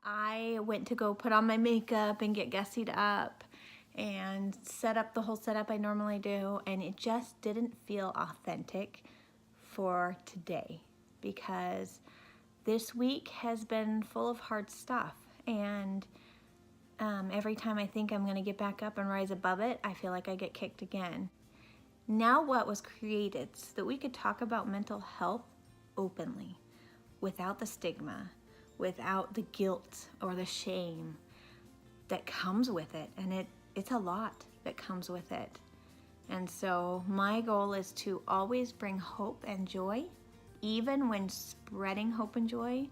I went to go put on my makeup and get gussied up and set up the whole setup I normally do, and it just didn't feel authentic for today because this week has been full of hard stuff, and every time I think I'm going to get back up and rise above it, I feel like I get kicked again. Now what was created so that we could talk about mental health openly, without the stigma, without the guilt or the shame that comes with it. And it's a lot that comes with it. And so my goal is to always bring hope and joy. Even when spreading hope and joy,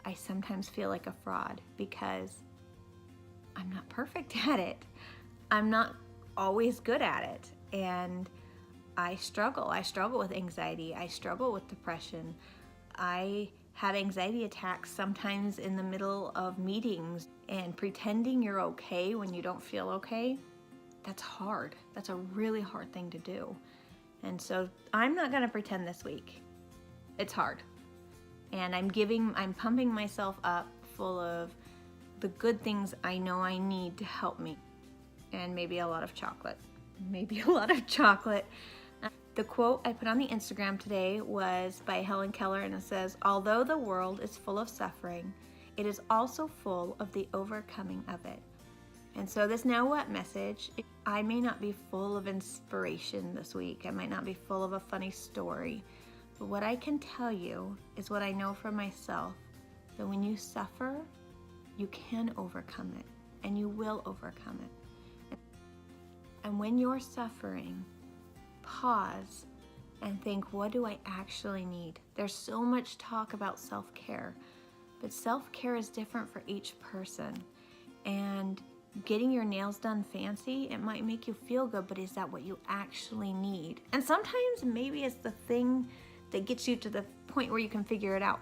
I sometimes feel like a fraud because I'm not perfect at it. I'm not always good at it. And I struggle. I struggle with anxiety. I struggle with depression. I have anxiety attacks sometimes in the middle of meetings, and pretending you're okay when you don't feel okay, that's hard. That's a really hard thing to do. And so I'm not gonna pretend this week. It's hard. And I'm pumping myself up full of the good things I know I need to help me. And maybe a lot of chocolate. Maybe a lot of chocolate. The quote I put on the Instagram today was by Helen Keller, and it says, "Although the world is full of suffering, it is also full of the overcoming of it." And so this now what message, I may not be full of inspiration this week. I might not be full of a funny story. But what I can tell you is what I know for myself, that when you suffer, you can overcome it, and you will overcome it. And when you're suffering, pause and think, what do I actually need? There's so much talk about self-care, but self-care is different for each person. And getting your nails done fancy, it might make you feel good, but is that what you actually need? And sometimes maybe it's the thing that gets you to the point where you can figure it out.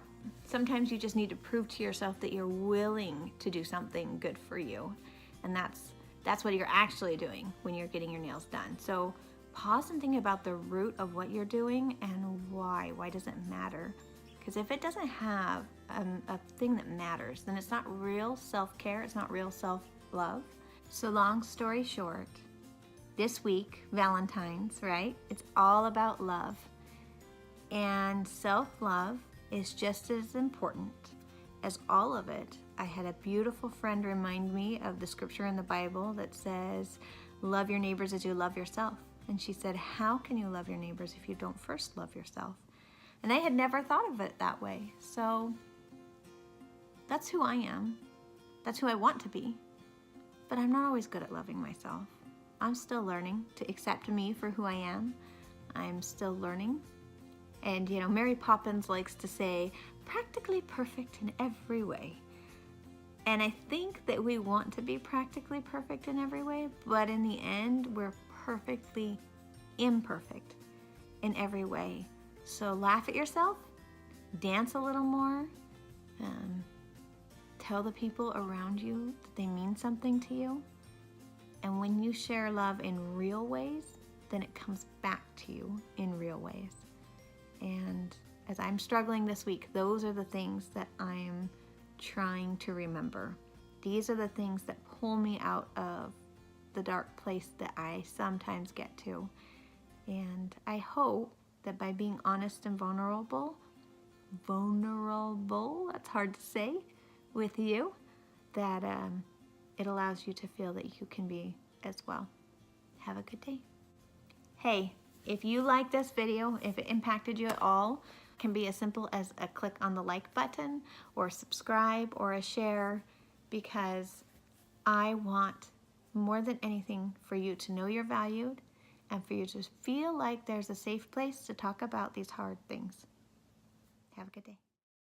Sometimes you just need to prove to yourself that you're willing to do something good for you. And that's what you're actually doing when you're getting your nails done. So pause and think about the root of what you're doing and why. Why does it matter? Because if it doesn't have a thing that matters, then it's not real self-care, it's not real self-love. So long story short, this week, Valentine's, right? It's all about love. And self-love is just as important as all of it. I had a beautiful friend remind me of the scripture in the Bible that says, love your neighbors as you love yourself. And she said, how can you love your neighbors if you don't first love yourself? And I had never thought of it that way. So that's who I am. That's who I want to be. But I'm not always good at loving myself. I'm still learning to accept me for who I am. I'm still learning. And you know, Mary Poppins likes to say, practically perfect in every way. And I think that we want to be practically perfect in every way, but in the end, we're perfectly imperfect in every way. So laugh at yourself, dance a little more, tell the people around you that they mean something to you. And when you share love in real ways, then it comes back to you in real ways. And as I'm struggling this week, those are the things that I'm trying to remember. These are the things that pull me out of the dark place that I sometimes get to. And I hope that by being honest and vulnerable, that's hard to say, with you, that it allows you to feel that you can be as well. Have a good day. Hey, if you like this video, if it impacted you at all, it can be as simple as a click on the like button or subscribe or a share, because I want more than anything for you to know you're valued and for you to feel like there's a safe place to talk about these hard things. Have a good day.